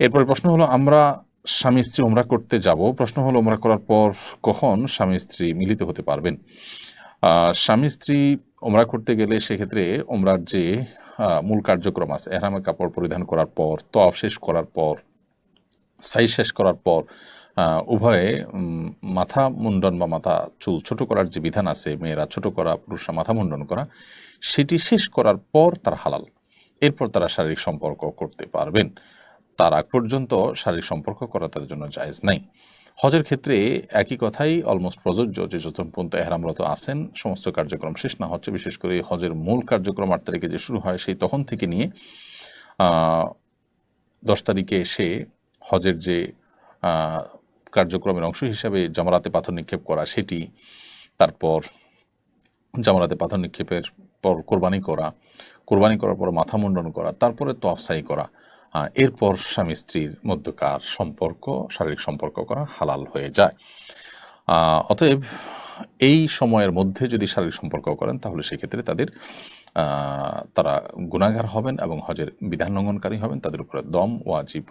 এরপরে প্রশ্ন হলো, আমরা স্বামী স্ত্রী ওমরা করতে যাব, প্রশ্ন হলো ওমরা করার পর কখন স্বামী স্ত্রী মিলিত হতে পারবেন? স্বামী স্ত্রী ওমরা করতে গেলে সেক্ষেত্রে ওমরার যে মূল কার্যক্রম আছে, এহরামের কাপড় পরিধান করার পর, তওয়াফ শেষ করার পর, সাই শেষ করার পর উভয়ে মাথা মুন্ডন বা মাথা চুল ছোট করার যে বিধান আছে, মেয়েরা ছোট করা, পুরুষরা মাথা মুন্ডন করা, সেটি শেষ করার পর তারা হালাল। এরপর তারা শারীরিক সম্পর্ক করতে পারবেন। তার আগ পর্যন্ত শারীরিক সম্পর্ক করা তাদের জন্য জায়েজ নাই। হজের ক্ষেত্রে একই কথাই অলমোস্ট প্রযোজ্য, যে যতক্ষণ পর্যন্ত এহরামরত আছেন সমস্ত কার্যক্রম শেষ না হচ্ছে, বিশেষ করে হজের মূল কার্যক্রম 8 তারিখে যে শুরু হয়, সেই তখন থেকে নিয়ে 10 তারিখে এসে হজের যে কার্যক্রমের অংশ হিসাবে জামারাতে পাথর নিক্ষেপ করা সেটি, তারপর জামারাতে পাথর নিক্ষেপের পর কোরবানি করা, কোরবানি করার পর মাথা মুন্ডন করা, তারপরে তওয়াফ সাই করা, এরপর স্বামী স্ত্রীর মধ্যকার সম্পর্ক, শারীরিক সম্পর্ক করা হালাল হয়ে যায়। অতএব এই সময়ের মধ্যে যদি শারীরিক সম্পর্ক করেন তাহলে সেক্ষেত্রে তারা গুনাহগার হবেন এবং হজের বিধান লঙ্ঘনকারী হবেন, তাদের উপরে দম ওয়াজিব।